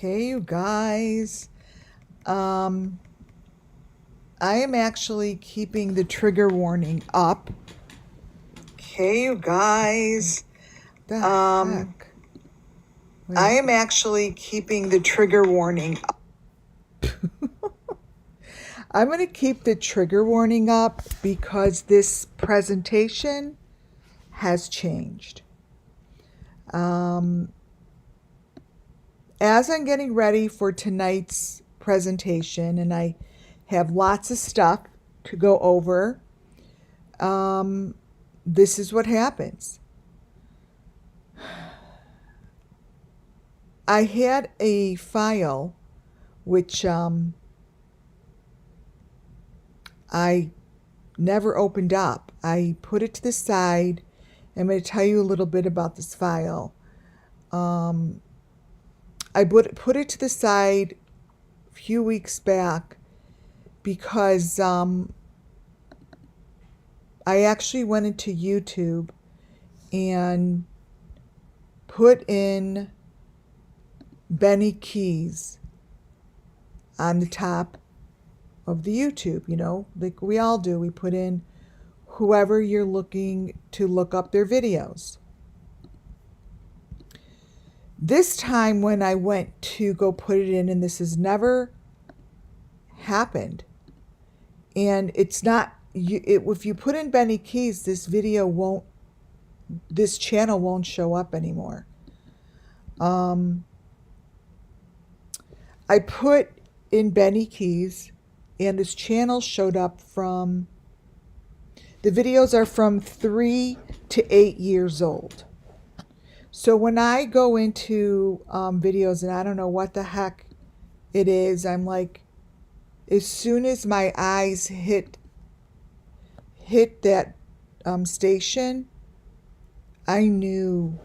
Okay, you guys. Um, I am actually keeping the trigger warning up. Okay, you guys. The heck? I am actually keeping the trigger warning up. I'm going to keep the trigger warning up because this presentation has changed. As I'm getting ready for tonight's presentation, and I have lots of stuff to go over, this is what happens. I had a file which I never opened up. I put it to the side. I'm going to tell you a little bit about this file. I put it to the side a few weeks back because I actually went into YouTube and put in Benny Keys on the top of the YouTube, like we all do. We put in whoever you're looking to look up their videos. This time when I went to go put it in, and this has never happened, and it's not, if you put in Benny Keys, this channel won't show up anymore. I put in Benny Keys, and this channel showed up the videos are from 3 to 8 years old. So when I go into videos and I don't know what the heck it is, I'm like, as soon as my eyes hit that station, I knew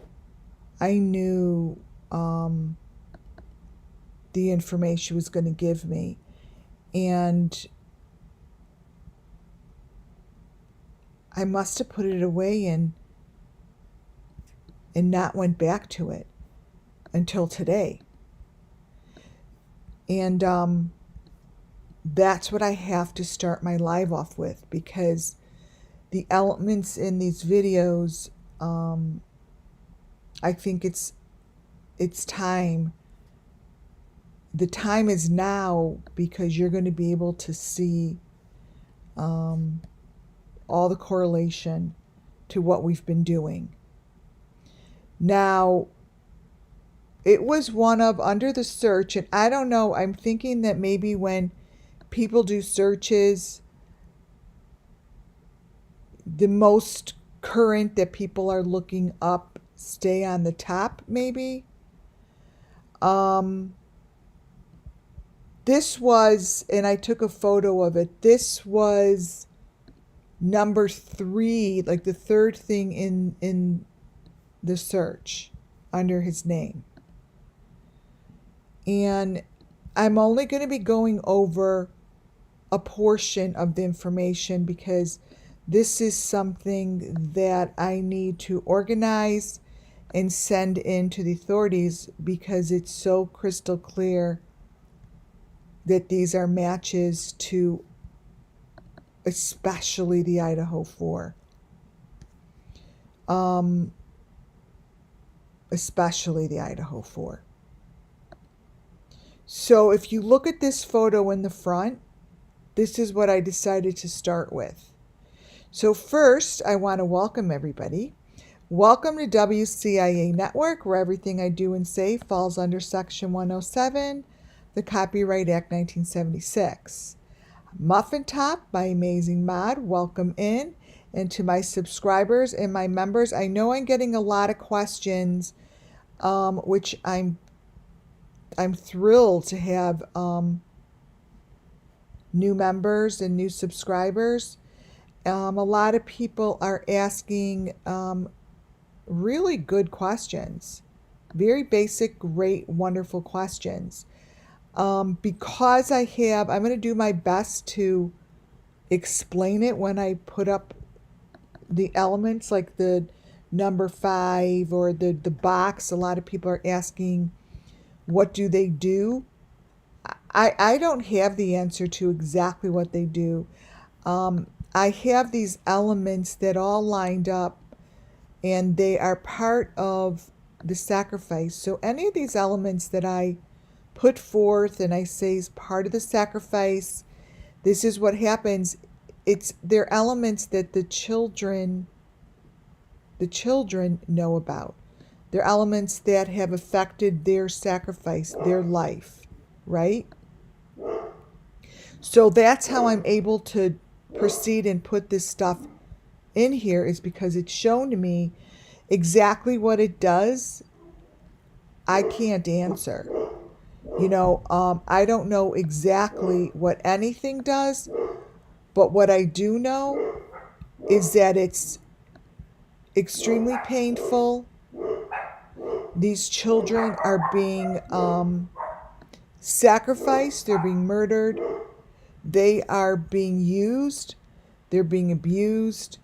the information was going to give me. And I must have put it away and not went back to it until today. And that's what I have to start my live off with, because the elements in these videos, I think it's time. The time is now, because you're going to be able to see all the correlation to what we've been doing. Now, it was one of, under the search, and I don't know, I'm thinking that maybe when people do searches, the most current that people are looking up stay on the top, maybe. This was, and I took a photo of it, this was number 3, like the third thing in the search under his name. And I'm only going to be going over a portion of the information, because this is something that I need to organize and send in to the authorities, because it's so crystal clear that these are matches to especially the Idaho 4. Especially the Idaho 4. So if you look at this photo in the front, this is what I decided to start with. So first, I want to welcome everybody. Welcome to WCIA Network, where everything I do and say falls under Section 107, the Copyright Act 1976. Muffin Top, my amazing mod, welcome in. And to my subscribers and my members, I know I'm getting a lot of questions, which I'm thrilled to have new members and new subscribers. A lot of people are asking really good questions, very basic, great, wonderful questions. Because I'm going to do my best to explain it when I put up the elements, like the number 5 or the box. A lot of people are asking What do they do? I don't have the answer to exactly what they do. I have these elements that all lined up, and they are part of the sacrifice. So any of these elements that I put forth and I say is part of the sacrifice, this is what happens. They're elements that the children know about. They're elements that have affected their sacrifice, their life, right? So that's how I'm able to proceed and put this stuff in here, is because it's shown to me exactly what it does. I can't answer. I don't know exactly what anything does, but what I do know is that it's extremely painful. These children are being sacrificed, they're being murdered, they are being used, they're being abused,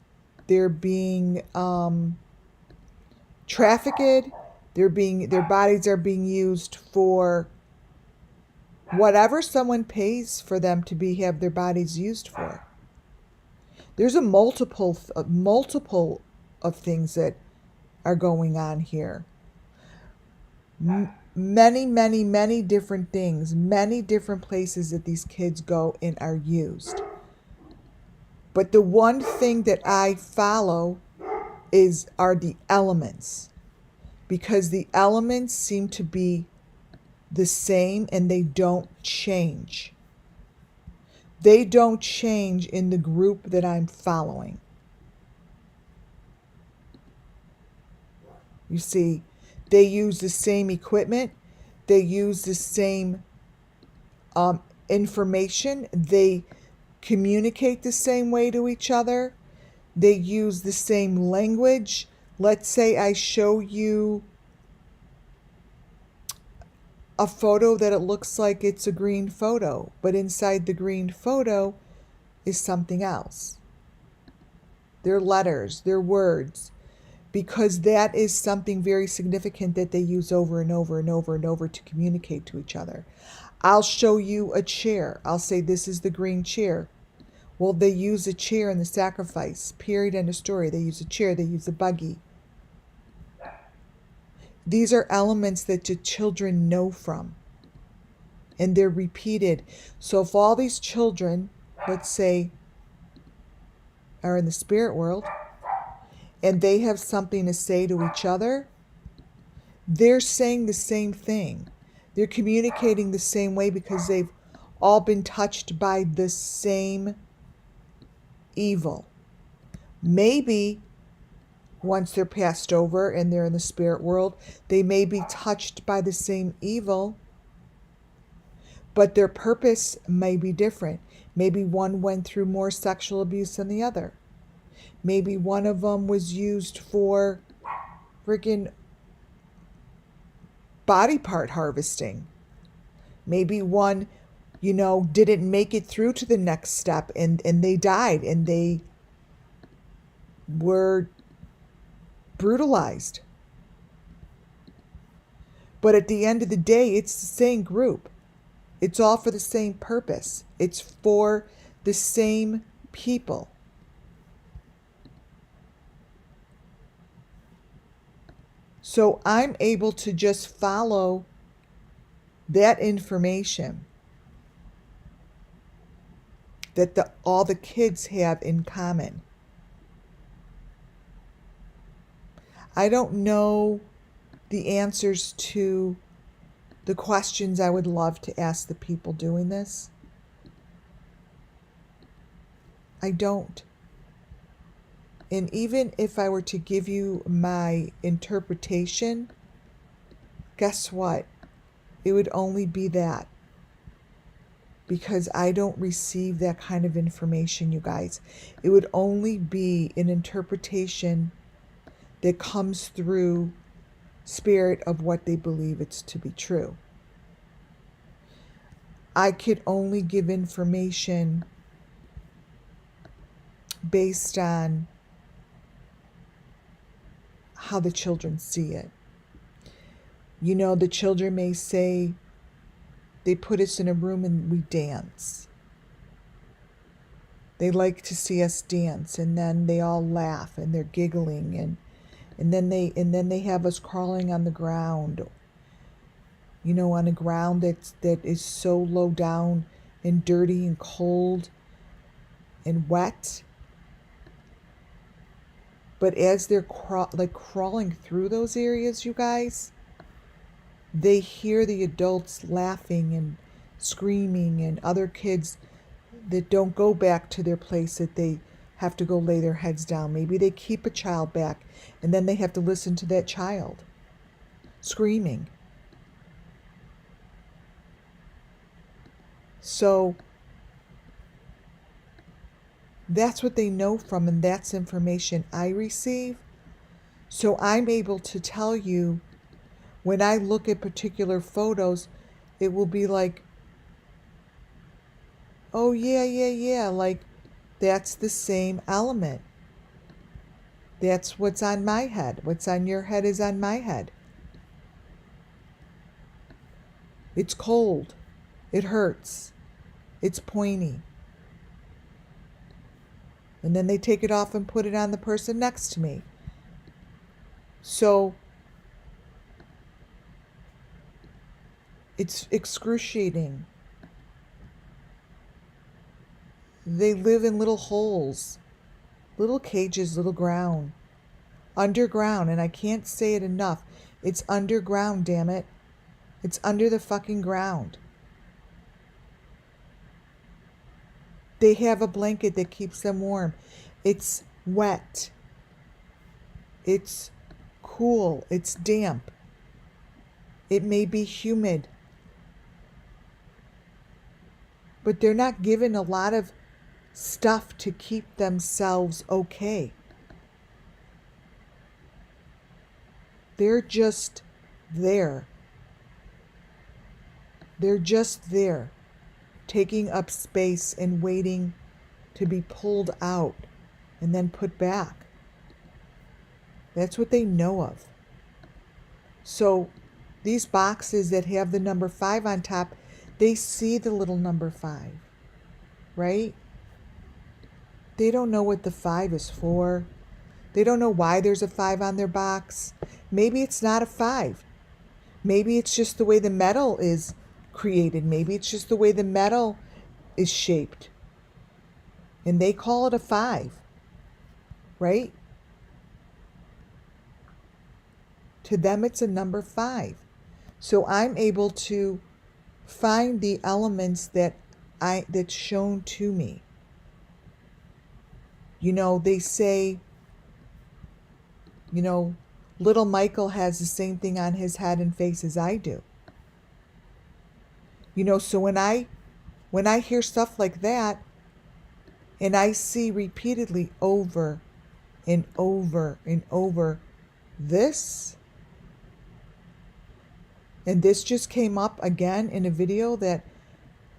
they're being trafficked, their bodies are being used for whatever someone pays for them to have their bodies used for. There's a multiple of things that are going on here. Many, many, many different things, many different places that these kids go and are used. But the one thing that I follow are the elements, because the elements seem to be the same and they don't change. They don't change in the group that I'm following. You see, they use the same equipment. They use the same information. They communicate the same way to each other. They use the same language. Let's say I show you a photo that it looks like it's a green photo, but inside the green photo is something else. They're letters, they're words, because that is something very significant that they use over and over and over and over to communicate to each other. I'll show you a chair. I'll say, this is the green chair. Well, they use a chair in the sacrifice, period, end of story. They use a chair, they use a buggy. These are elements that the children know from, and they're repeated. So if all these children, let's say, are in the spirit world, and they have something to say to each other, they're saying the same thing. They're communicating the same way because they've all been touched by the same evil. Maybe once they're passed over and they're in the spirit world, they may be touched by the same evil, but their purpose may be different. Maybe one went through more sexual abuse than the other. Maybe one of them was used for freaking body part harvesting. Maybe one, didn't make it through to the next step and they died and they were brutalized. But at the end of the day, it's the same group. It's all for the same purpose. It's for the same people. So I'm able to just follow that information that all the kids have in common. I don't know the answers to the questions I would love to ask the people doing this. I don't. And even if I were to give you my interpretation, guess what? It would only be that. Because I don't receive that kind of information, you guys. It would only be an interpretation that comes through spirit of what they believe it's to be true. I could only give information based on how the children see it. You know, the children may say, they put us in a room and we dance. They like to see us dance, and then they all laugh and they're giggling, and then they have us crawling on the ground. You know, on a ground that is so low down and dirty and cold and wet. But as they're crawling through those areas, you guys, they hear the adults laughing and screaming, and other kids that don't go back to their place, that they have to go lay their heads down. Maybe they keep a child back, and then they have to listen to that child screaming. So that's what they know from, and that's information I receive. So I'm able to tell you, when I look at particular photos, it will be like, oh yeah, like that's the same element. That's what's on my head. What's on your head is on my head. It's cold. It hurts. It's pointy. And then they take it off and put it on the person next to me. So it's excruciating. They live in little holes, little cages, little ground, underground, and I can't say it enough. It's underground, damn it. It's under the fucking ground. They have a blanket that keeps them warm. It's wet. It's cool. It's damp. It may be humid. But they're not given a lot of stuff to keep themselves okay. They're just there. They're just there, taking up space and waiting to be pulled out and then put back. That's what they know of. So these boxes that have the number 5 on top, they see the little number 5, right? They don't know what the 5 is for. They don't know why there's a 5 on their box. Maybe it's not a 5. Maybe it's just the way the metal is created. Maybe it's just the way the metal is shaped. And they call it a 5, right? To them, it's a number 5. So I'm able to find the elements that's shown to me. You know, they say, you know, little Michael has the same thing on his head and face as I do. You know, so when I hear stuff like that, and I see repeatedly over and over and over this, and this just came up again in a video that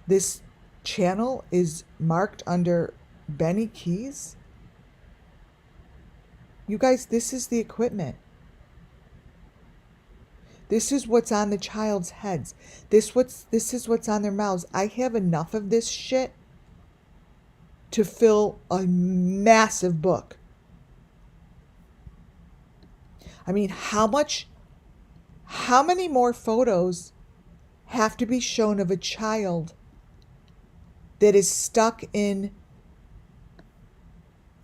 this channel is marked under Benny Keys. You guys, this is the equipment. This is what's on the child's heads. This is what's on their mouths. I have enough of this shit to fill a massive book. I mean, how many more photos have to be shown of a child that is stuck in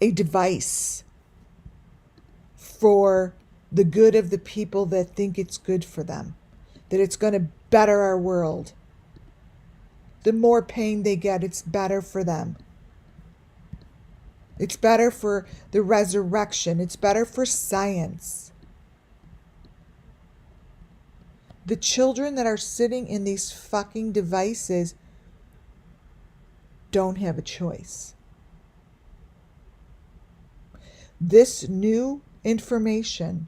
a device for the good of the people that think it's good for them, that it's going to better our world? The more pain they get, it's better for them. It's better for the resurrection. It's better for science. The children that are sitting in these fucking devices don't have a choice. This new information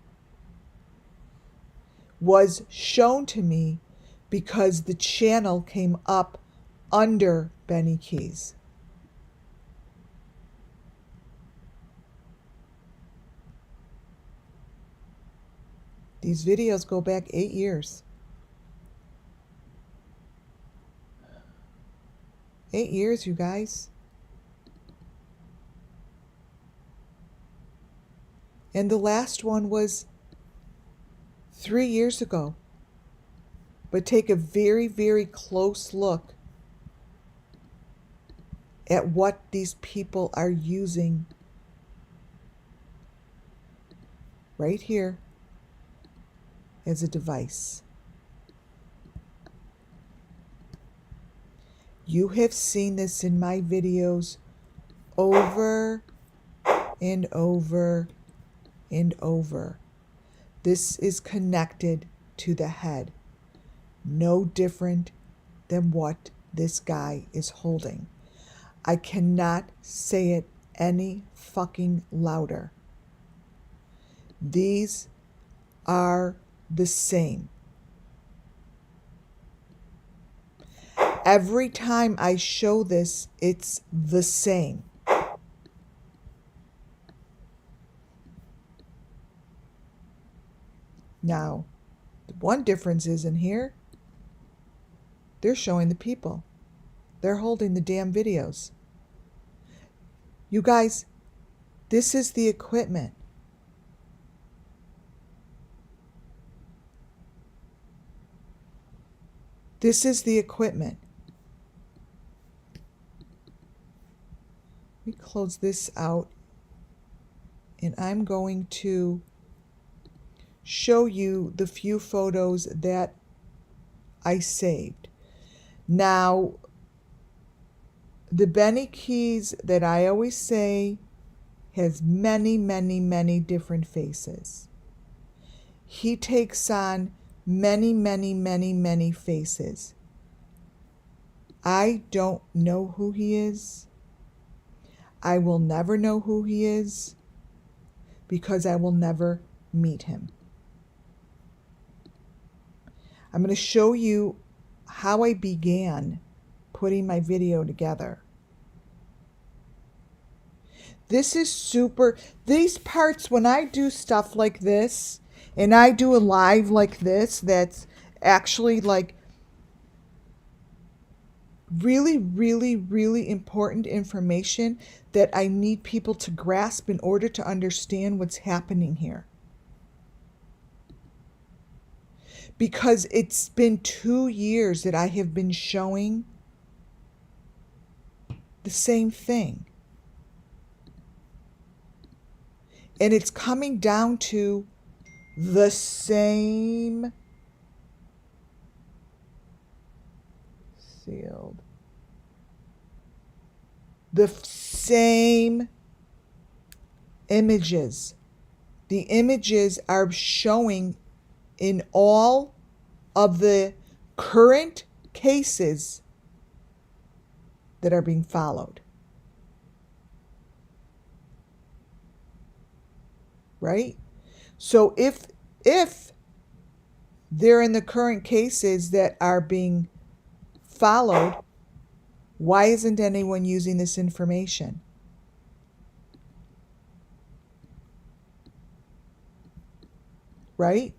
was shown to me because the channel came up under Benny Keys. These videos go back 8 years. 8 years, you guys. And the last one was 3 years ago. But take a very, very close look at what these people are using right here as a device. You have seen this in my videos over and over and over. This is connected to the head. No different than what this guy is holding. I cannot say it any fucking louder. These are the same. Every time I show this, it's the same. Now, the one difference is in here, they're showing the people. They're holding the damn videos. You guys, this is the equipment. This is the equipment. Let me close this out, and I'm going to show you the few photos that I saved. Now, the Benny Keys that I always say has many, many, many different faces. He takes on many, many, many, many faces. I don't know who he is. I will never know who he is because I will never meet him. I'm going to show you how I began putting my video together. This is super, these parts, when I do stuff like this, and I do a live like this, that's actually like really, really, really important information that I need people to grasp in order to understand what's happening here. Because it's been 2 years that I have been showing the same thing. And it's coming down to the same sealed. The same images. The images are showing in all of the current cases that are being followed. Right? So if they're in the current cases that are being followed, why isn't anyone using this information? Right?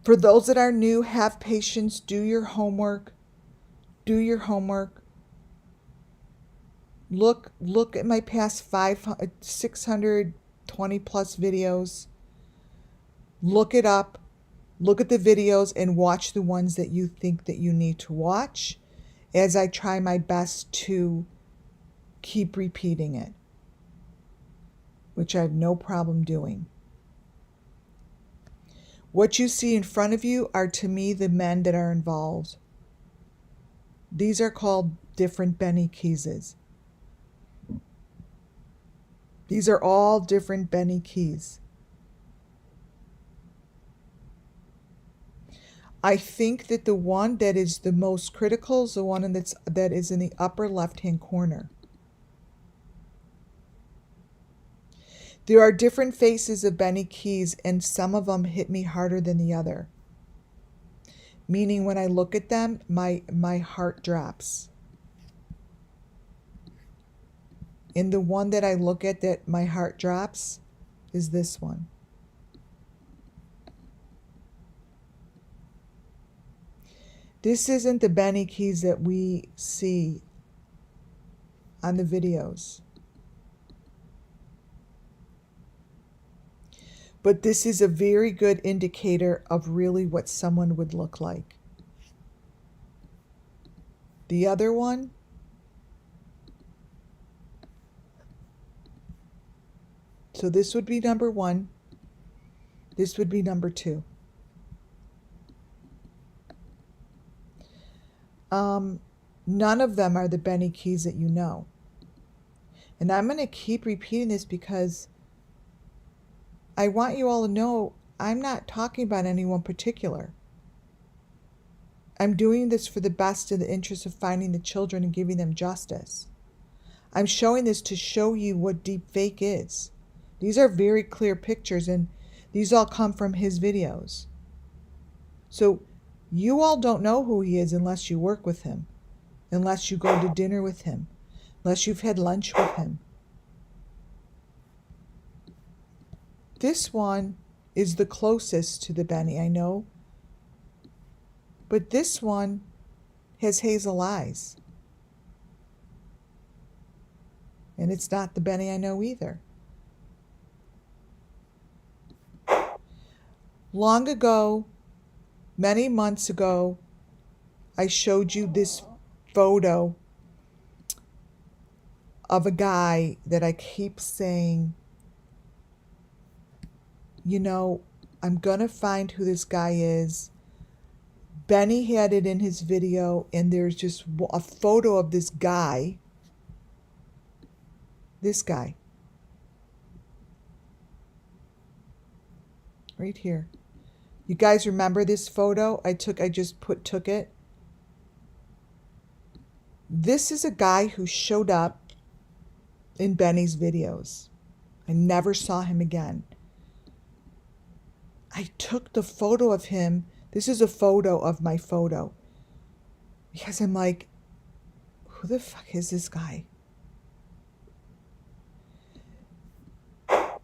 For those that are new, have patience, do your homework. Do your homework. Look at my past 620 plus videos. Look it up. Look at the videos and watch the ones that you think that you need to watch as I try my best to keep repeating it, which I have no problem doing. What you see in front of you are, to me, the men that are involved. These are called different Benny Keyses. These are all different Benny Keys. I think that the one that is the most critical is the one that is in the upper left-hand corner. There are different faces of Benny Keys, and some of them hit me harder than the other. Meaning when I look at them, my heart drops. And the one that I look at that my heart drops is this one. This isn't the Benny Keys that we see on the videos. But this is a very good indicator of really what someone would look like. The other one, so this would be number 1. This would be number 2. None of them are the Benny Keys that you know. And I'm going to keep repeating this because I want you all to know I'm not talking about anyone particular. I'm doing this for the best in the interest of finding the children and giving them justice. I'm showing this to show you what deepfake is. These are very clear pictures, and these all come from his videos. So you all don't know who he is unless you work with him, unless you go to dinner with him, unless you've had lunch with him. This one is the closest to the Benny, I know. But this one has hazel eyes. And it's not the Benny I know either. Long ago, many months ago, I showed you this photo of a guy that I keep saying, you know, I'm going to find who this guy is. Benny had it in his video, and there's just a photo of this guy. This guy. Right here. You guys remember this photo? I took it. This is a guy who showed up in Benny's videos. I never saw him again. I took the photo of him. This is a photo of my photo. Because I'm like, who the fuck is this guy?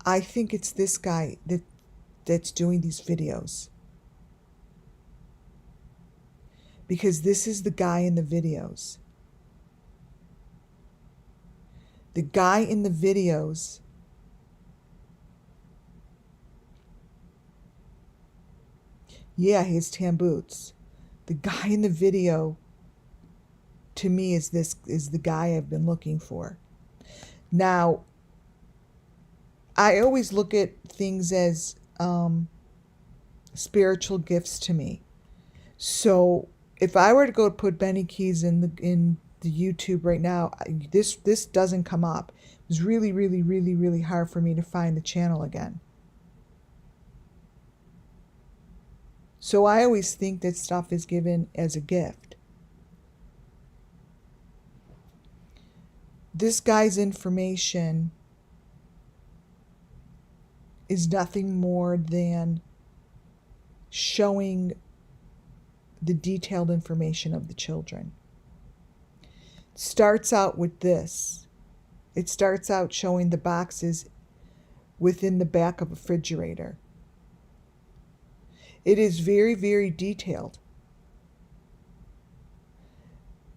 I think it's this guy that's doing these videos. Because this is the guy in the videos. The guy in the videos he has tan boots. The guy in the video to me is the guy I've been looking for. Now, I always look at things as spiritual gifts to me. So if I were to go put Benny Keys in the YouTube right now, this doesn't come up. It was really, really, really, really hard for me to find the channel again. So I always think that stuff is given as a gift. This guy's information is nothing more than showing the detailed information of the children. It starts out with this. It starts out showing the boxes within the back of a refrigerator. It is very, very detailed.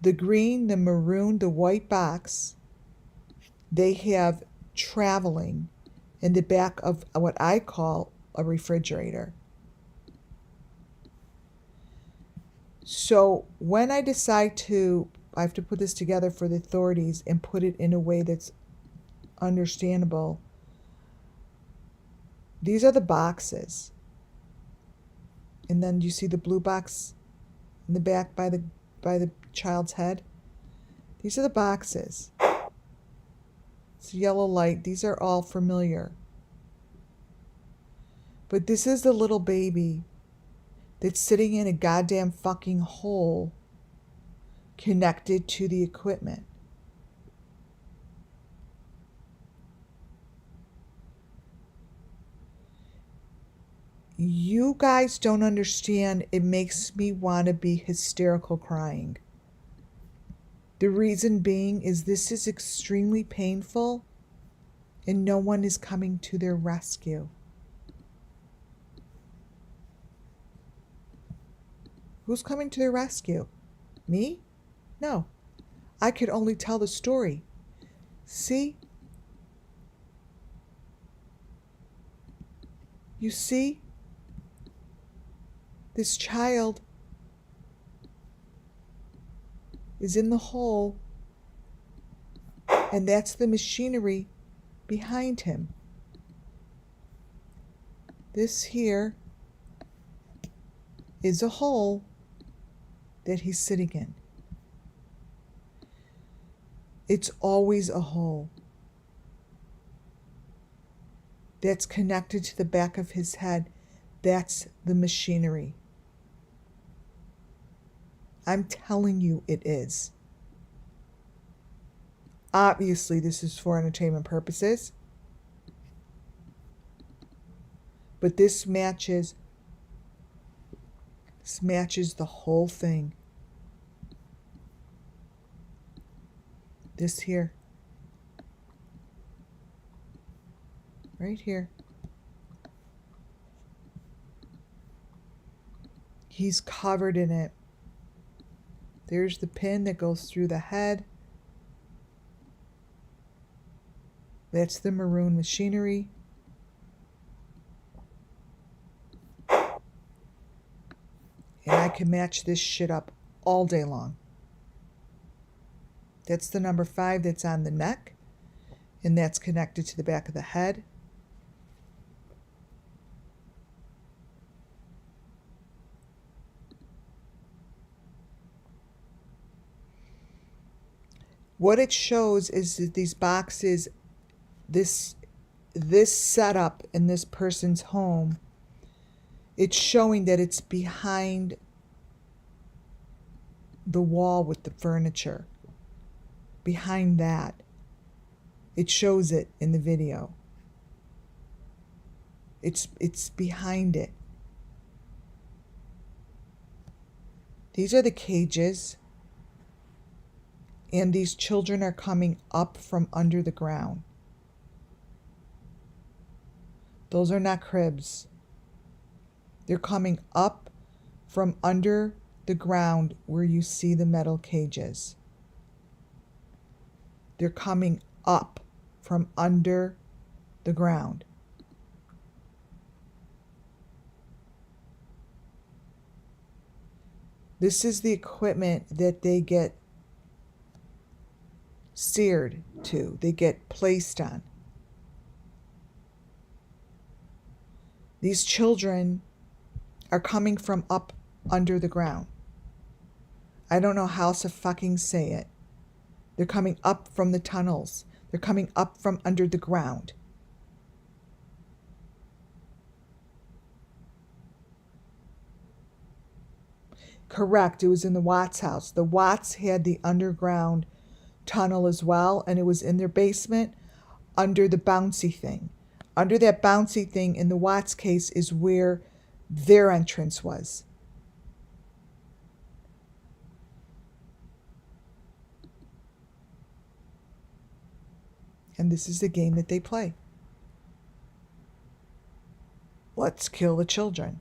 The green, the maroon, the white box, they have traveling in the back of what I call a refrigerator. So when I decide I have to put this together for the authorities and put it in a way that's understandable. These are the boxes. And then you see the blue box in the back by the child's head. These are the boxes. It's yellow light. These are all familiar. But this is the little baby that's sitting in a goddamn fucking hole connected to the equipment. You guys don't understand. It makes me want to be hysterical crying. The reason being is this is extremely painful and no one is coming to their rescue. Who's coming to their rescue? Me? No. I could only tell the story. See? You see? This child is in the hole, and that's the machinery behind him. This here is a hole that he's sitting in. It's always a hole that's connected to the back of his head. That's the machinery. I'm telling you it is. Obviously, this is for entertainment purposes. But this matches the whole thing. This here. Right here. He's covered in it. There's the pin that goes through the head. That's the maroon machinery. And I can match this shit up all day long. That's the number 5 that's on the neck. And that's connected to the back of the head. What it shows is that these boxes, this setup in this person's home, it's showing that it's behind the wall with the furniture. Behind that. It shows it in the video. It's behind it. These are the cages. And these children are coming up from under the ground. Those are not cribs. They're coming up from under the ground where you see the metal cages. They're coming up from under the ground. This is the equipment that they get seared to, they get placed on. These children are coming from up under the ground. I don't know how else to fucking say it. They're coming up from the tunnels. They're coming up from under the ground. Correct, it was in the Watts house. The Watts had the underground tunnel as well, and it was in their basement under the bouncy thing. Under that bouncy thing in the Watts case is where their entrance was. And this is the game that they play. Let's kill the children.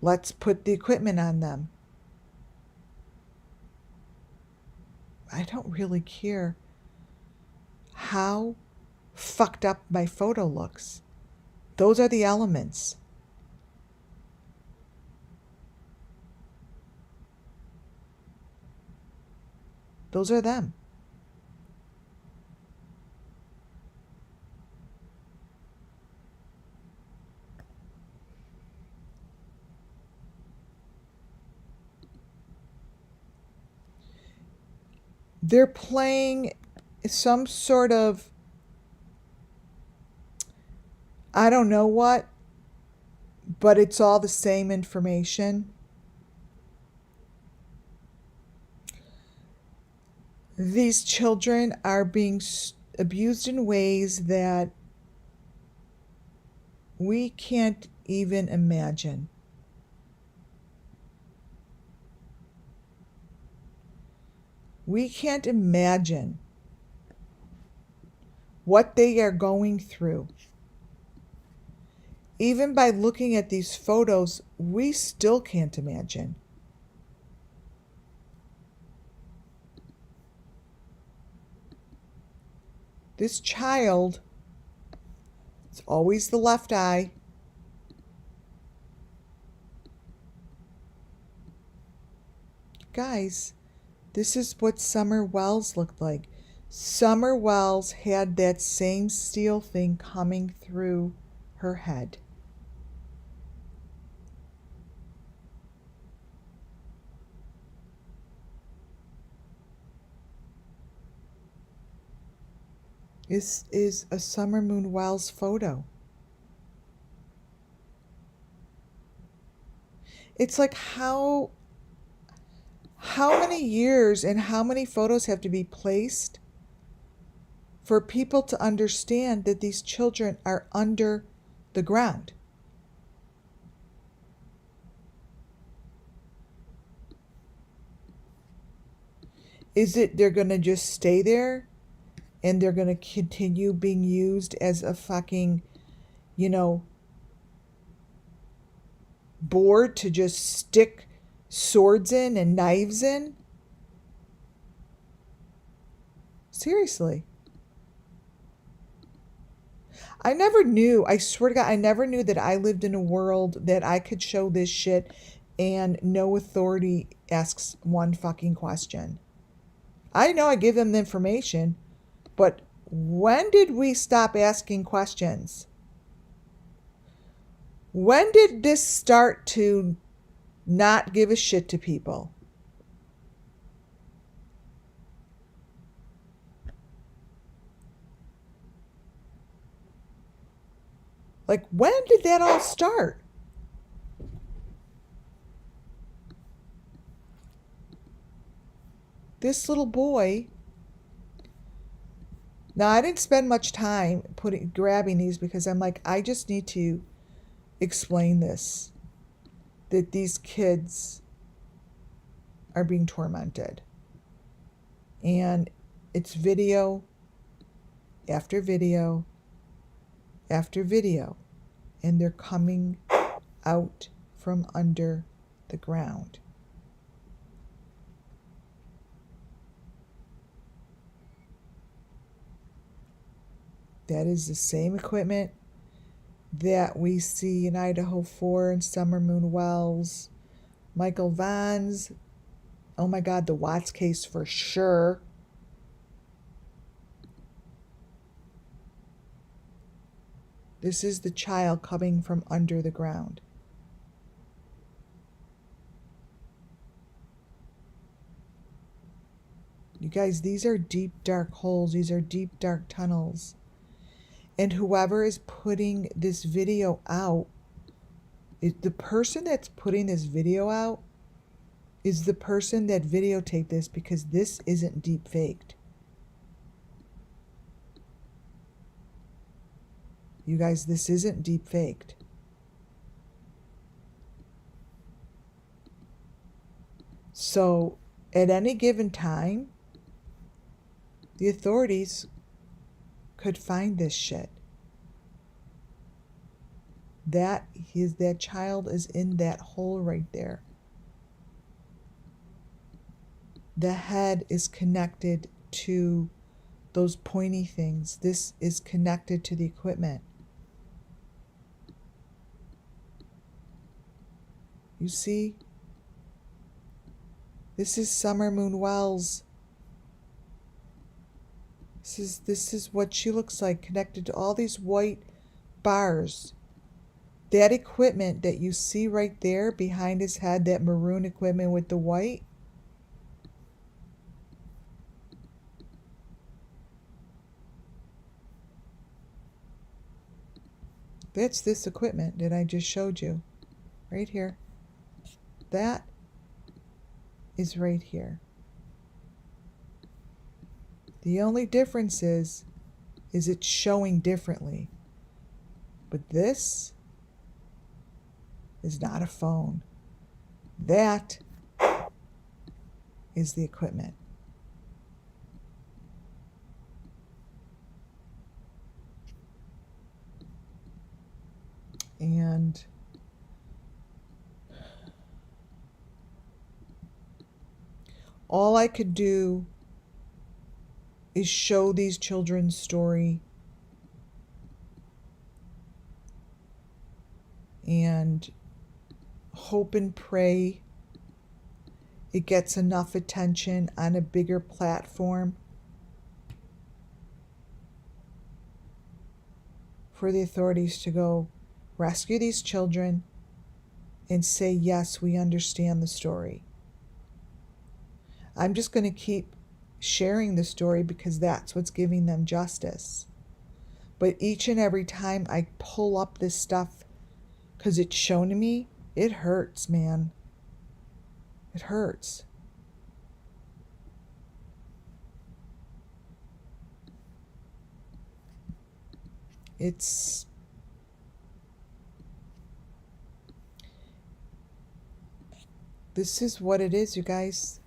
Let's put the equipment on them. I don't really care how fucked up my photo looks. Those are the elements. Those are them. They're playing some sort of, I don't know what, but it's all the same information. These children are being abused in ways that we can't even imagine. We can't imagine what they are going through. Even by looking at these photos, we still can't imagine. This child, it's always the left eye. Guys, this is what Summer Wells looked like. Summer Wells had that same steel thing coming through her head. This is a Summer Moon Wells photo. It's like how many years and how many photos have to be placed for people to understand that these children are under the ground? Is it they're going to just stay there and they're going to continue being used as a fucking, board to just stick swords in and knives in? Seriously. I never knew, I swear to God, I never knew that I lived in a world that I could show this shit and no authority asks one fucking question. I know I give them the information, but when did we stop asking questions? When did this start to not give a shit to people? Like, when did that all start? This little boy. Now, I didn't spend much time grabbing these because I'm like, I just need to explain this. That these kids are being tormented. And it's video after video after video. And they're coming out from under the ground. That is the same equipment that we see in Idaho 4 and Summer Moon Wells. Michael Vaughn's. Oh my God, the Watts case for sure. This is the child coming from under the ground. You guys, these are deep, dark holes. These are deep, dark tunnels. And whoever is putting this video out, the person that's putting this video out is the person that videotaped this, because this isn't deep faked. You guys, this isn't deep faked. So at any given time, the authorities could find this shit. That child is in that hole right there. The head is connected to those pointy things. This is connected to the equipment. You see? This is Summer Moon Wells. This is what she looks like, connected to all these white bars. That equipment that you see right there behind his head, that maroon equipment with the white, that's this equipment that I just showed you. Right here. That is right here. The only difference is it's showing differently. But this is not a phone. That is the equipment. all I could do is show these children's story and hope and pray it gets enough attention on a bigger platform for the authorities to go rescue these children and say, yes, we understand the story. I'm just going to keep sharing the story because that's what's giving them justice. But each and every time I pull up this stuff because it's shown to me, it hurts, man. It hurts. This is what it is, you guys.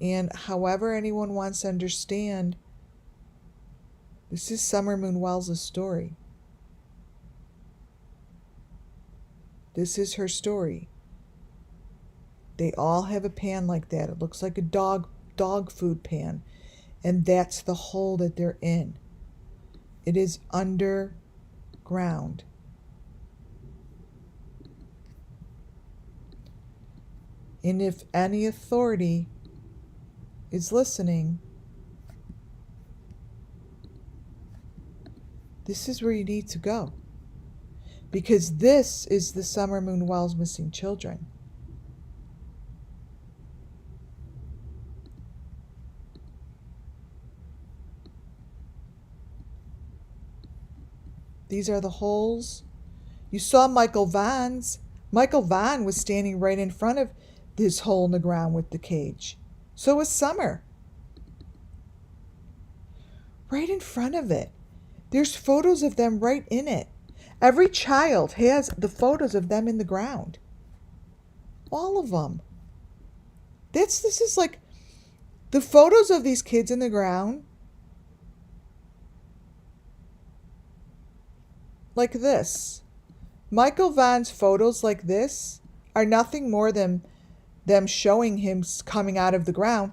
And however anyone wants to understand, this is Summer Moon Wells' story. This is her story. They all have a pan like that. It looks like a dog food pan. And that's the hole that they're in. It is underground. And if any authority is listening, this is where you need to go. Because this is the Summer Moon Wells missing children. These are the holes. You saw Michael Vaughn's. Michael Vaughn was standing right in front of this hole in the ground with the cage. So was Summer. Right in front of it. There's photos of them right in it. Every child has the photos of them in the ground. All of them. This is like the photos of these kids in the ground. Like this. Michael Vaughn's photos like this are nothing more than them showing him coming out of the ground.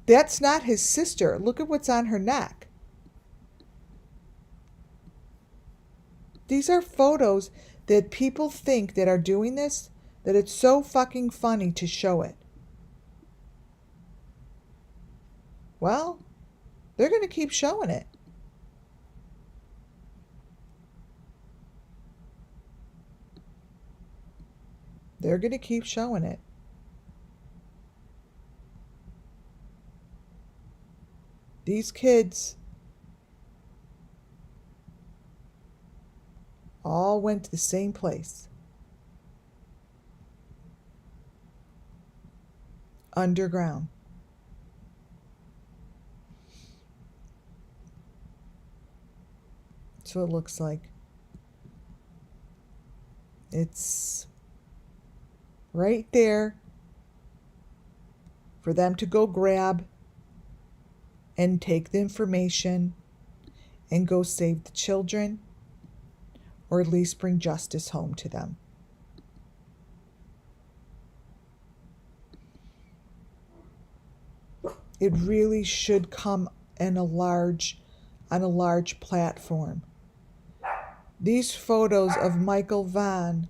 That's not his sister. Look at what's on her neck. These are photos that people think that are doing this, that it's so fucking funny to show it. Well, they're going to keep showing it. They're going to keep showing it. These kids all went to the same place. Underground. That's what it looks like. It's right there for them to go grab and take the information and go save the children, or at least bring justice home to them. It really should come on a large platform. These photos of Michael Vaughn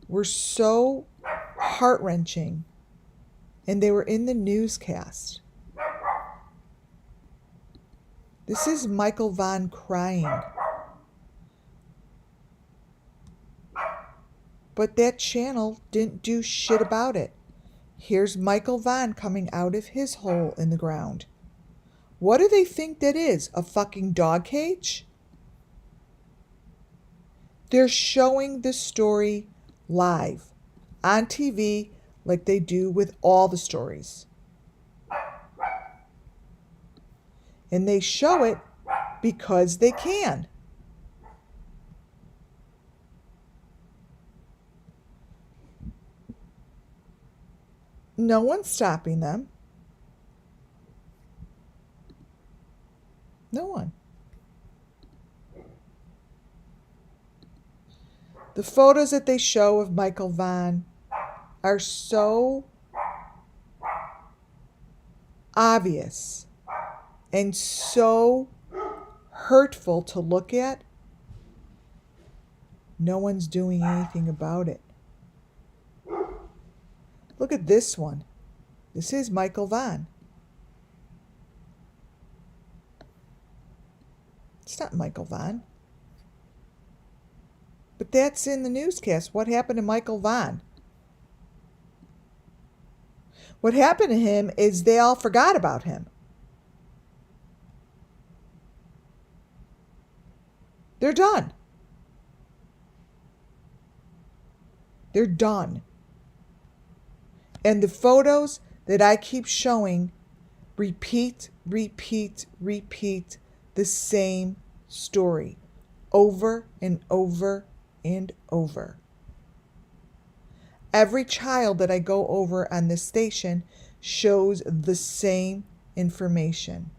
were so heart-wrenching, and they were in the newscast. This is Michael Vaughn crying. But that channel didn't do shit about it. Here's Michael Vaughn coming out of his hole in the ground. What do they think that is? A fucking dog cage? They're showing the story live on TV like they do with all the stories. And they show it because they can. No one's stopping them. No one. The photos that they show of Michael Vaughn are so obvious and so hurtful to look at, no one's doing anything about it. Look at this one. This is Michael Vaughn. It's not Michael Vaughn. But that's in the newscast. What happened to Michael Vaughn? What happened to him is they all forgot about him. They're done. They're done. And the photos that I keep showing repeat the same story over and over and over. Every child that I go over on this station shows the same information.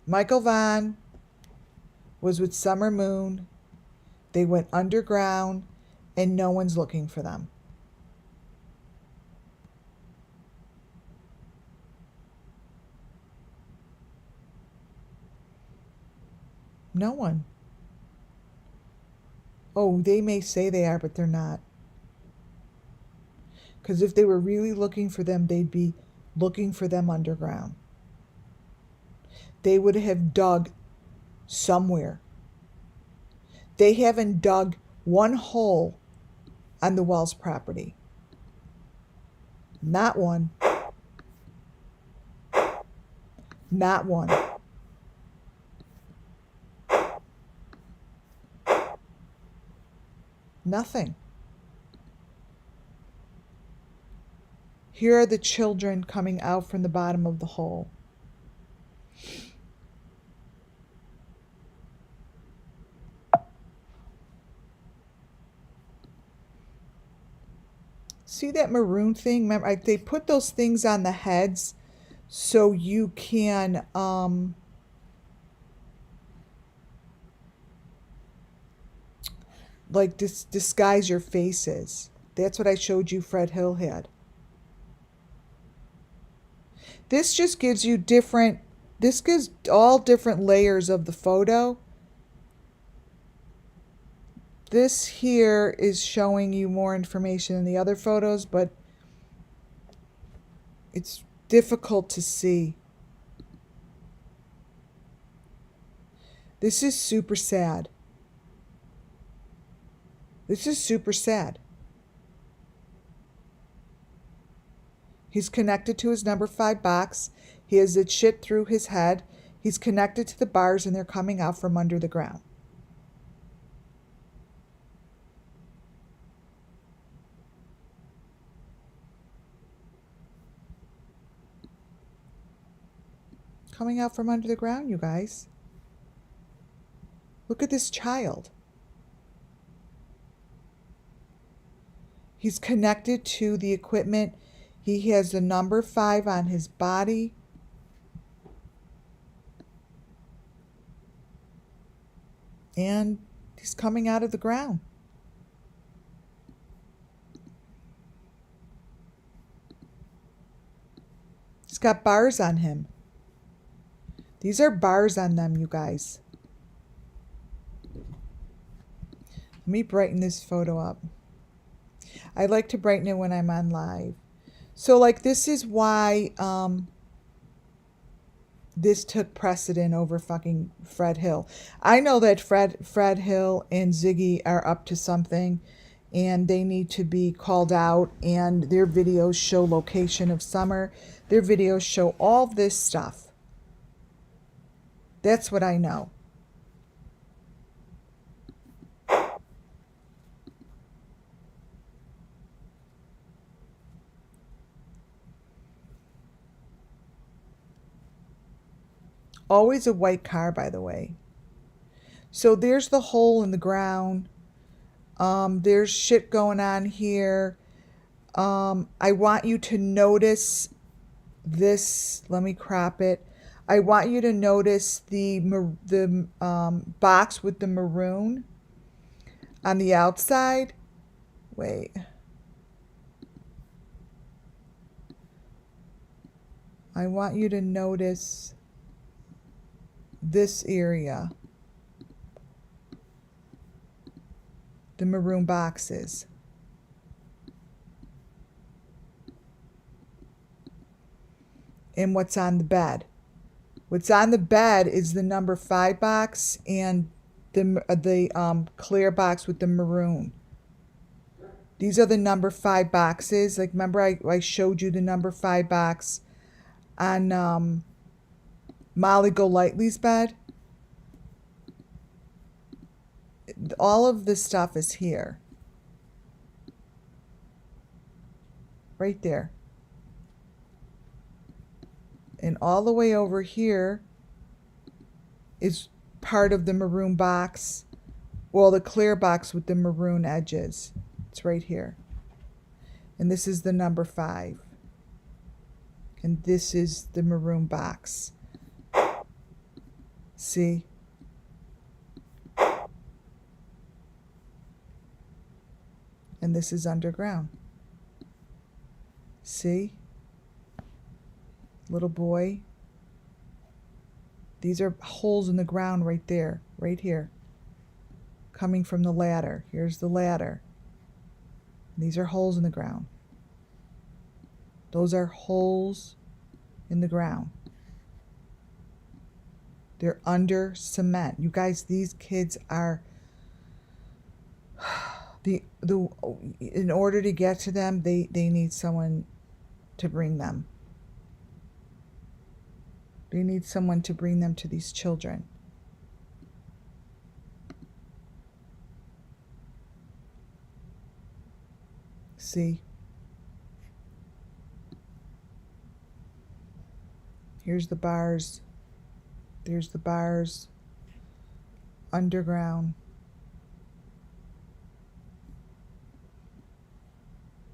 Michael Vaughn was with Summer Moon. They went underground and no one's looking for them. No one. Oh, they may say they are, but they're not. Because if they were really looking for them, they'd be looking for them underground. They would have dug somewhere. They haven't dug one hole on the Wells property. Not one. Not one. Nothing. Here are the children coming out from the bottom of the hole. See that maroon thing? Remember, they put those things on the heads so you can like disguise your faces. That's what I showed you Fred Hill had. This just gives you this gives all different layers of the photo. This here is showing you more information than the other photos, but it's difficult to see. This is super sad. This is super sad. He's connected to his number 5 box. He has it shit through his head. He's connected to the bars and they're coming out from under the ground. Coming out from under the ground, you guys. Look at this child. He's connected to the equipment. He has the number 5 on his body. And he's coming out of the ground. He's got bars on him. These are bars on them, you guys. Let me brighten this photo up. I like to brighten it when I'm on live. So, like, this is why this took precedent over fucking Fred Hill. I know that Fred Hill and Ziggy are up to something, and they need to be called out, and their videos show location of Summer. Their videos show all this stuff. That's what I know. Always a white car, by the way. So there's the hole in the ground. There's shit going on here. I want you to notice this. Let me crop it. I want you to notice the box with the maroon on the outside. Wait. I want you to notice this area. The maroon boxes. And what's on the bed. What's on the bed is the number 5 box and the clear box with the maroon. These are the number 5 boxes. Like, remember I showed you the number 5 box on Molly Golightly's bed? All of this stuff is here. Right there. And all the way over here is part of the maroon box. Well, the clear box with the maroon edges. It's right here. And this is the number 5. And this is the maroon box. See? And this is underground. See? Little boy. These are holes in the ground right there, right here. Coming from the ladder. Here's the ladder. These are holes in the ground. Those are holes in the ground. They're under cement. You guys, these kids are in order to get to them, they need someone to bring them. They need someone to bring them to these children. See? Here's the bars. There's the bars. Underground.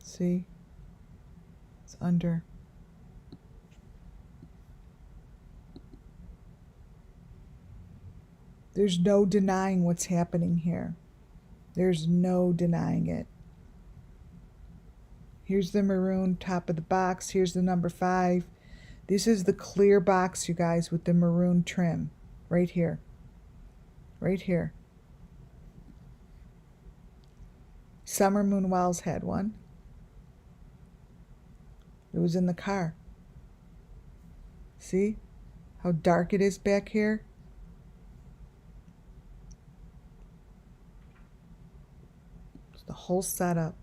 See? It's under. There's no denying what's happening here. There's no denying it. Here's the maroon top of the box. Here's the number 5. This is the clear box, you guys, with the maroon trim. Right here. Right here. Summer Moon Wells had one. It was in the car. See how dark it is back here? It's the whole setup.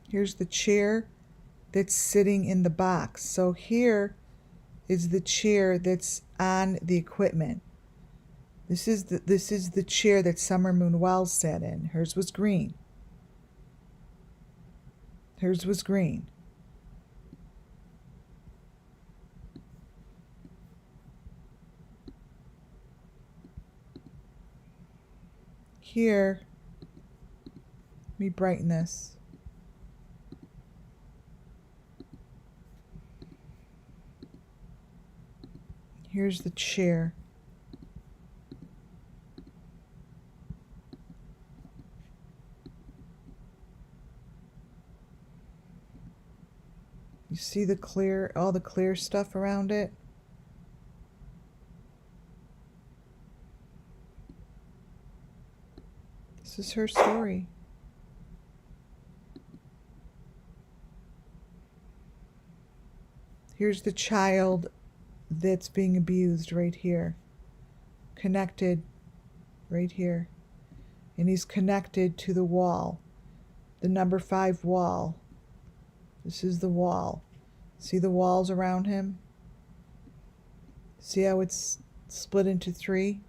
Here's the chair that's sitting in the box. So here is the chair that's on the equipment. This is the chair that Summer Moon Wells sat in. Hers was green. Hers was green. Here, let me brighten this. Here's the chair. You see the clear, all the clear stuff around it? This is her story. Here's the child that's being abused right here. Connected right here. And he's connected to the wall. The number 5 wall. This is the wall. See the walls around him? See how it's split into 3?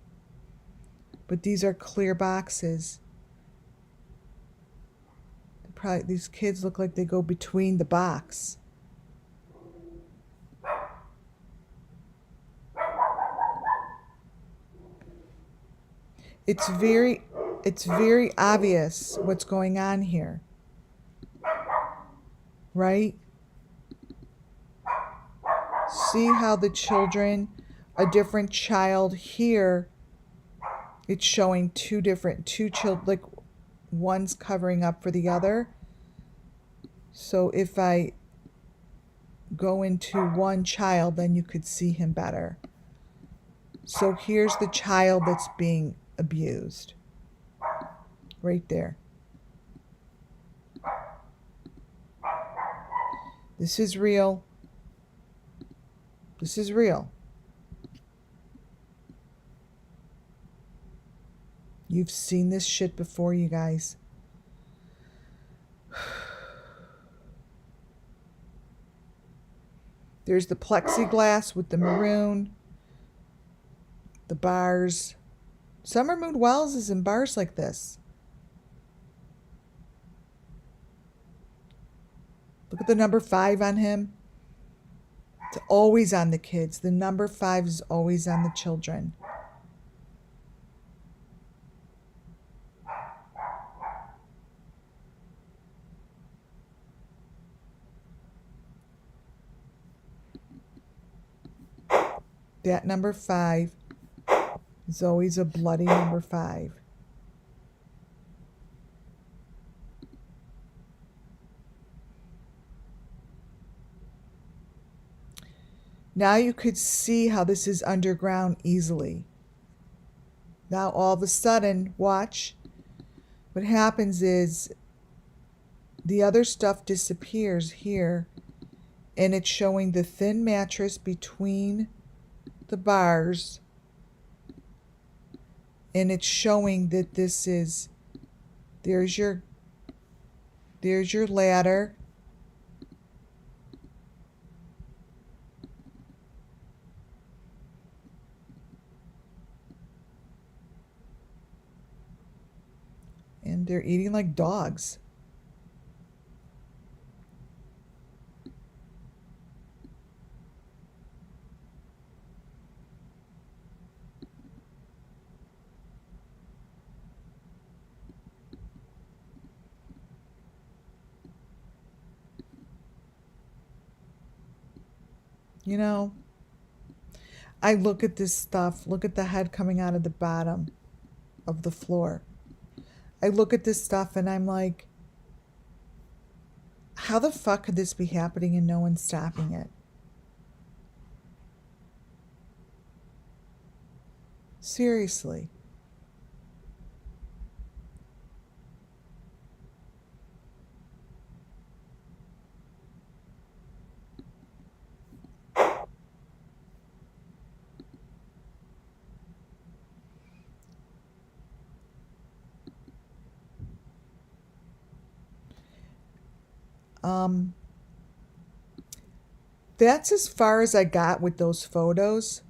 But these are clear boxes. Probably these kids look like they go between the box. It's very obvious what's going on here. right? See how the children, a different child here, it's showing two children, like one's covering up for the other. So if I go into one child, then you could see him better. So here's the child that's being abused. Right there. This is real. This is real. You've seen this shit before, you guys. There's the plexiglass with the maroon, the bars. Summer Moon Wells is in bars like this. Look at the number 5 on him. It's always on the kids. The number 5 is always on the children. That number 5 is always a bloody number 5. Now you could see how this is underground easily. Now all of a sudden, watch, what happens is the other stuff disappears here, and it's showing the thin mattress between the bars, and it's showing that this is, there's your ladder. And they're eating like dogs. You know, I look at this stuff, look at the head coming out of the bottom of the floor. I look at this stuff and I'm like, how the fuck could this be happening and no one's stopping it? Seriously. That's as far as I got with those photos.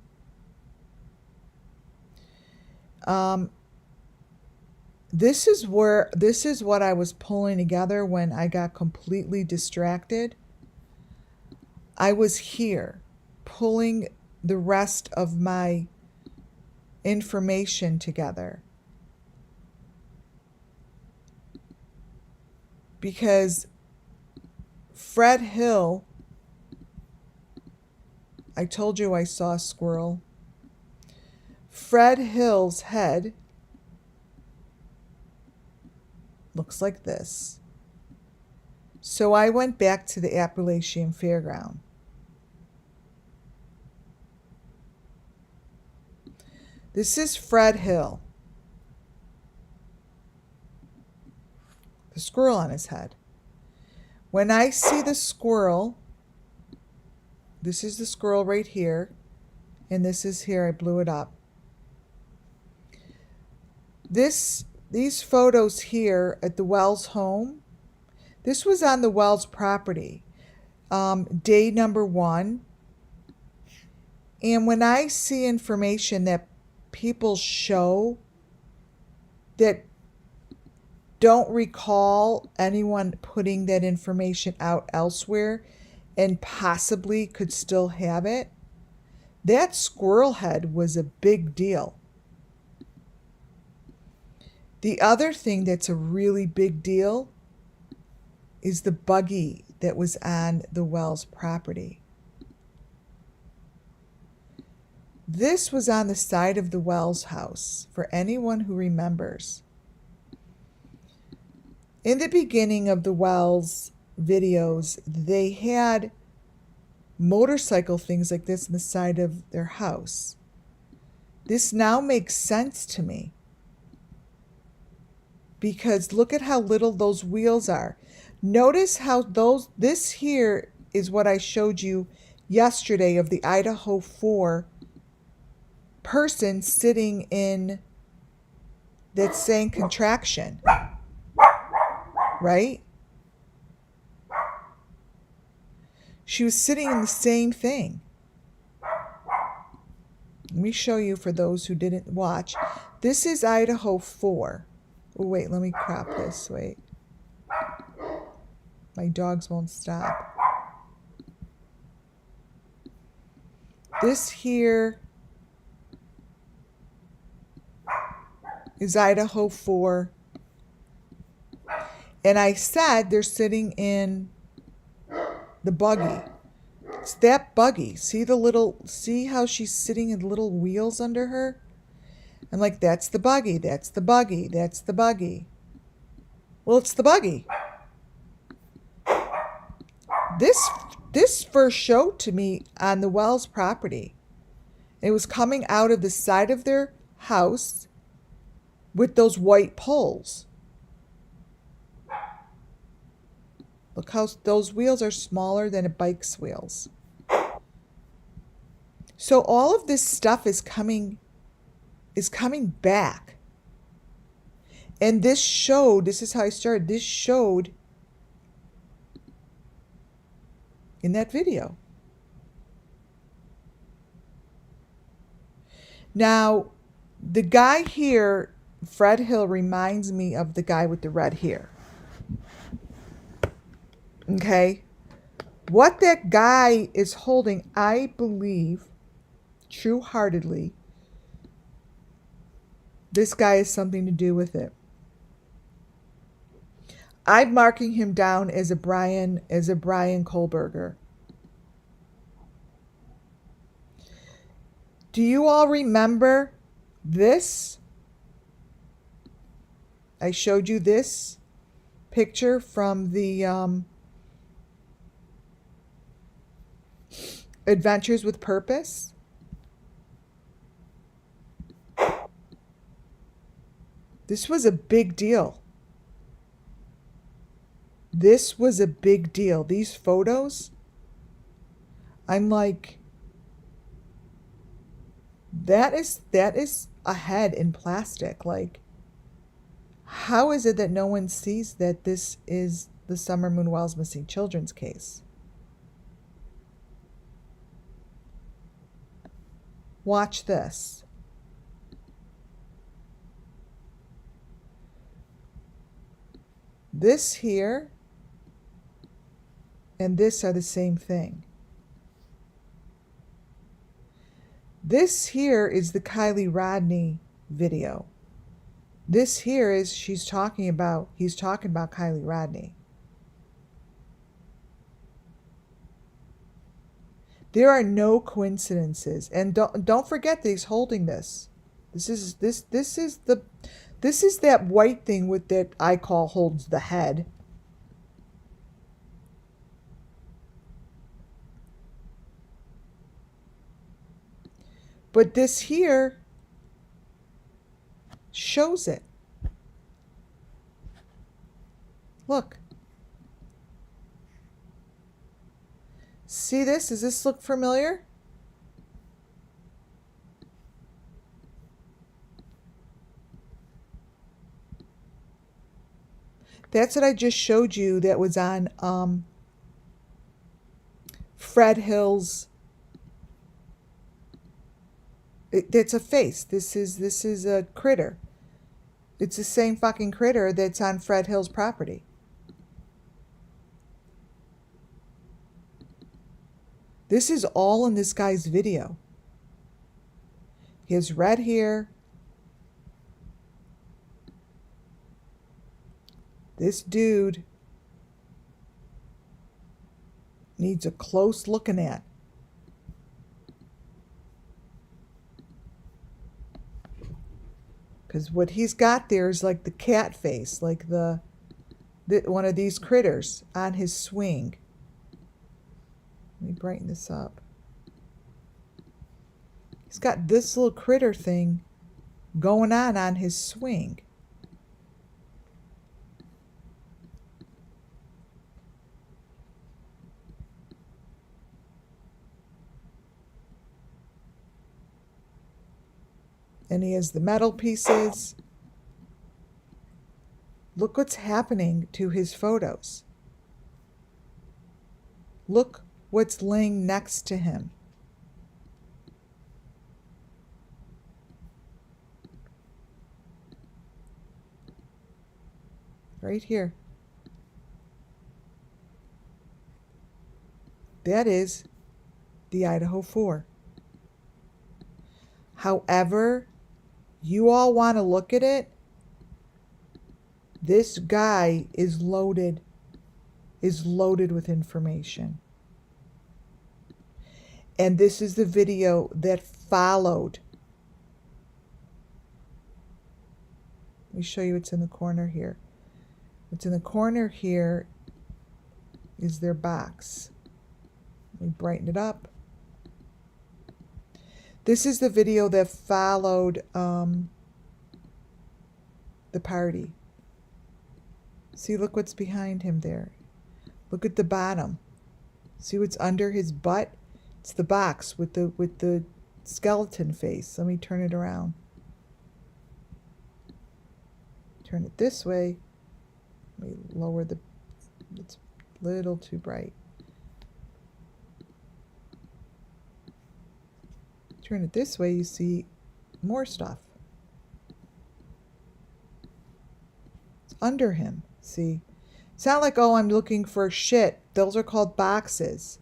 This is what I was pulling together when I got completely distracted. I was here pulling the rest of my information together. Because Fred Hill, I told you I saw a squirrel. Fred Hill's head looks like this. So I went back to the Appalachian Fairground. This is Fred Hill. The squirrel on his head. When I see the squirrel, this is the squirrel right here, and this is here, I blew it up. These photos here at the Wells home, this was on the Wells property, day number 1. And when I see information that people show that don't recall anyone putting that information out elsewhere and possibly could still have it, that squirrel head was a big deal. The other thing that's a really big deal is the buggy that was on the Wells property. This was on the side of the Wells house, for anyone who remembers. In the beginning of the Wells videos, they had motorcycle things like this on the side of their house. This now makes sense to me, because look at how little those wheels are. Notice how this here is what I showed you yesterday of the Idaho 4 person sitting in that same contraction, right? She was sitting in the same thing. Let me show you for those who didn't watch. This is Idaho 4. Oh, wait, let me crop this. Wait. My dogs won't stop. This here is Idaho 4. And I said they're sitting in the buggy. It's that buggy. See how she's sitting in little wheels under her? I'm like, that's the buggy, that's the buggy, that's the buggy. Well, it's the buggy. This first showed to me on the Wells property. It was coming out of the side of their house with those white poles. Look how those wheels are smaller than a bike's wheels. So all of this stuff is coming back. And this is how I started, this showed in that video. Now, the guy here, Fred Hill, reminds me of the guy with the red hair. Okay? What that guy is holding, I believe, true-heartedly, this guy has something to do with it. I'm marking him down as a Brian Kohlberger. Do you all remember this? I showed you this picture from the Adventures with Purpose. This was a big deal. This was a big deal. These photos, I'm like, that is a head in plastic. Like, how is it that no one sees that this is the Summer Moon Wells missing children's case? Watch this. This here and this are the same thing. This here is the Kylie Rodney video. This here is he's talking about Kylie Rodney. There are no coincidences, and don't forget that he's holding this. This is that white thing with that I call holds the head. But this here shows it. Look. See this? Does this look familiar? That's what I just showed you that was on Fred Hill's. That's a face. This is a critter. It's the same fucking critter that's on Fred Hill's property. This is all in this guy's video. He has red hair. This dude Needs a close looking at. Because what he's got there is like the cat face, like one of these critters on his swing. Let me brighten this up. He's got this little critter thing going on his swing. And he has the metal pieces. Look what's happening to his photos. Look what's laying next to him. Right here. That is the Idaho 4. However you all want to look at it, this guy is loaded with information. And this is the video that followed. Let me show you what's in the corner here. What's in the corner here is their box. Let me brighten it up. This is the video that followed the party. See, look what's behind him there. Look at the bottom. See what's under his butt? It's the box with the skeleton face. Let me turn it around. Turn it this way. Let me lower it's a little too bright. Turn it this way, you see more stuff. It's under him, see? It's not like, oh, I'm looking for shit. Those are called boxes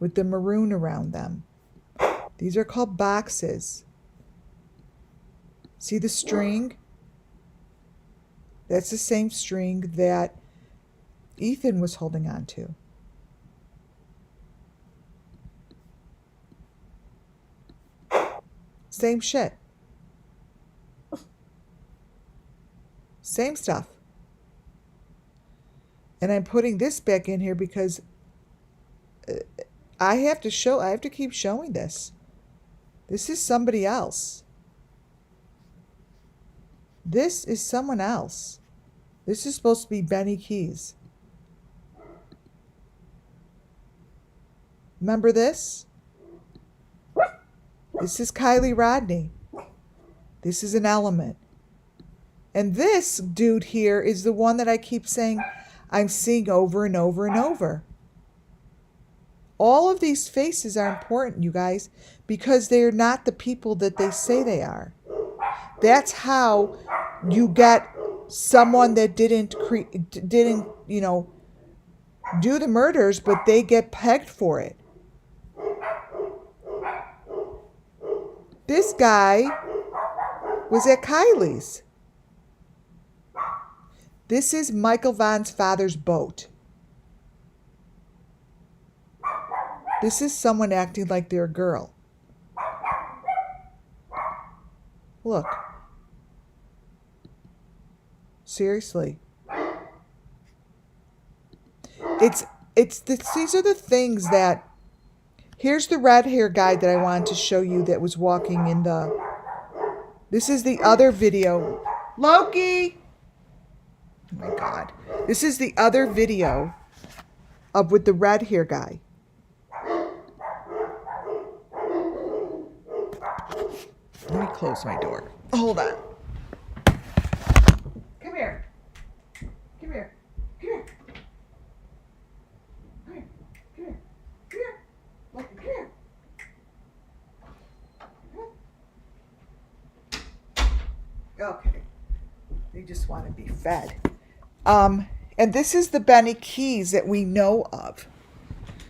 with the maroon around them. These are called boxes. See the string? That's the same string that Ethan was holding on to. Same shit. Same stuff. And I'm putting this back in here because I have to keep showing this. This is somebody else. This is someone else. This is supposed to be Benny Keys. Remember this? This is Kylie Rodney. This is an element. And this dude here is the one that I keep saying I'm seeing over and over and over. All of these faces are important, you guys, because they're not the people that they say they are. That's how you get someone that didn't do the murders, but they get pegged for it. This guy was at Kylie's. This is Michael Vaughn's father's boat. This is someone acting like they're a girl. Look. Seriously. These are the things that... Here's the red hair guy that I wanted to show you that was walking in the... This is the other video. Loki! Oh my God. This is the other video with the red hair guy. Let me close my door. Hold on. Come here. Come here. Come here. Come here. Come here. Come here. Look, come here. Okay. They just want to be fed. And this is the Benny Keys that we know of.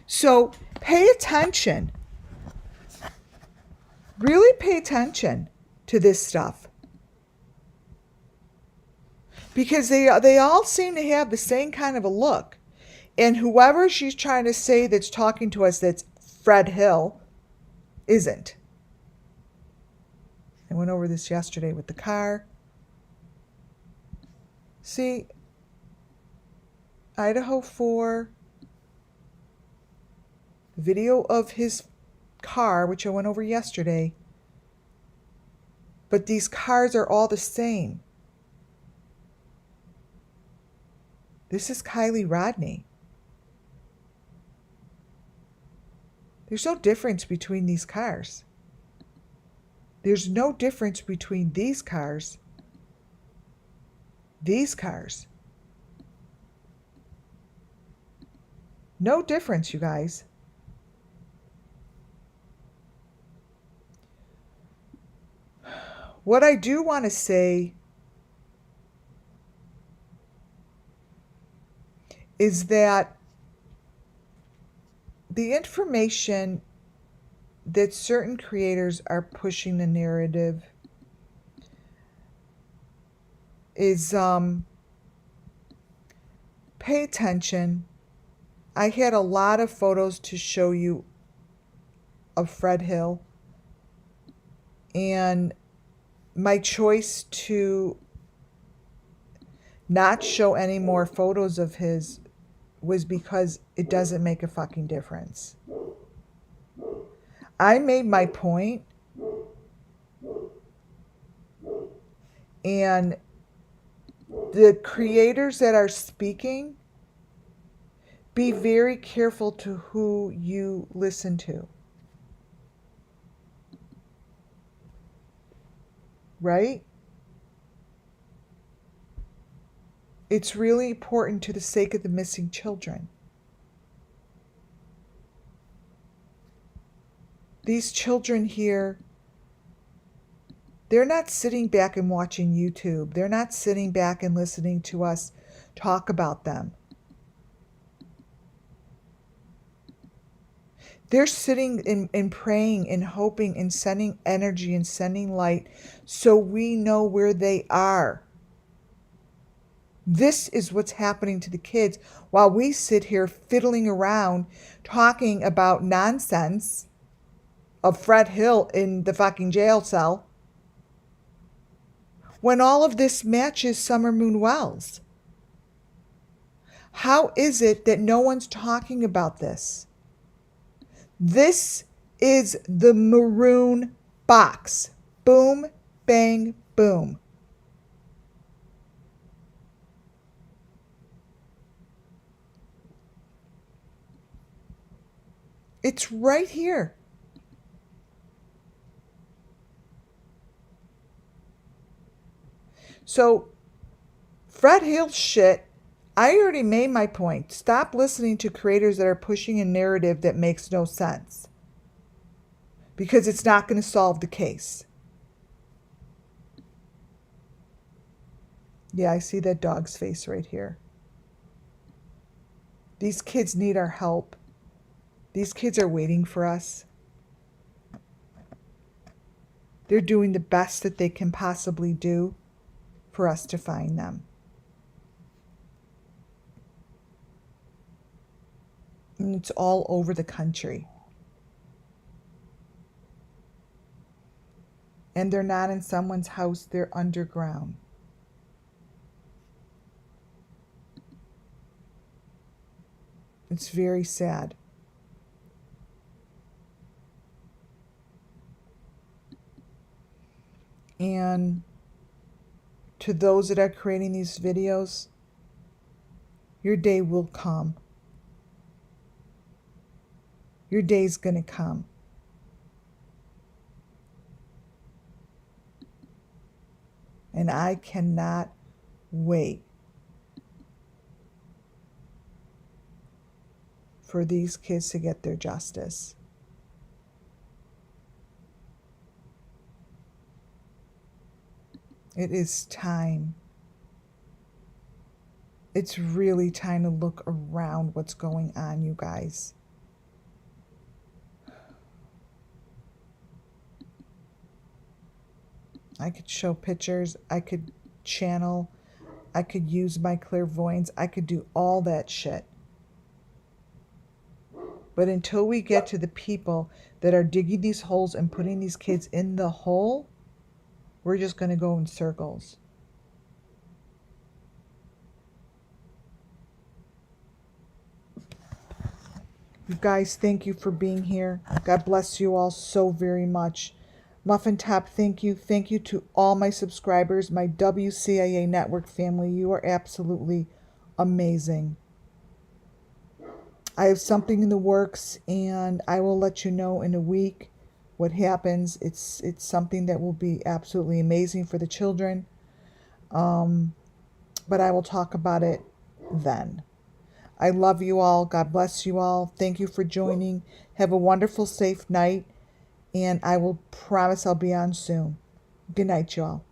So pay attention. Really pay attention to this stuff. Because they all seem to have the same kind of a look. And whoever she's trying to say that's talking to us that's Fred Hill isn't. I went over this yesterday with the car. See, Idaho 4, video of his car, which I went over yesterday. But these cars are all the same. This is Kylie Rodney. There's no difference between these cars. There's no difference between these cars. These cars. No difference, you guys. What I do want to say is that the information that certain creators are pushing the narrative is pay attention. I had a lot of photos to show you of Fred Hill, and my choice to not show any more photos of his was because it doesn't make a fucking difference. I made my point, and the creators that are speaking, be very careful to who you listen to. Right? It's really important to the sake of the missing children. These children here, they're not sitting back and watching YouTube. They're not sitting back and listening to us talk about them. They're sitting and praying and hoping and sending energy and sending light so we know where they are. This is what's happening to the kids while we sit here fiddling around talking about nonsense of Fred Hill in the fucking jail cell when all of this matches Summer Moon Wells. How is it that no one's talking about this? This is the maroon box. Boom, bang, boom. It's right here. So, Fred Hill shit, I already made my point. Stop listening to creators that are pushing a narrative that makes no sense. Because it's not going to solve the case. Yeah, I see that dog's face right here. These kids need our help. These kids are waiting for us. They're doing the best that they can possibly do for us to find them. And it's all over the country. And they're not in someone's house, they're underground. It's very sad. And to those that are creating these videos, your day will come. Your day's gonna come. And I cannot wait for these kids to get their justice. It is time. It's really time to look around what's going on, you guys. I could show pictures, I could channel, I could use my clairvoyance, I could do all that shit. But until we get to the people that are digging these holes and putting these kids in the hole, we're just going to go in circles. You guys, thank you for being here. God bless you all so very much. Muffin Top, thank you. Thank you to all my subscribers, my WCIA network family. You are absolutely amazing. I have something in the works, and I will let you know in a week what happens. It's something that will be absolutely amazing for the children. But I will talk about it then. I love you all. God bless you all. Thank you for joining. Have a wonderful, safe night. And I will promise I'll be on soon. Good night, y'all.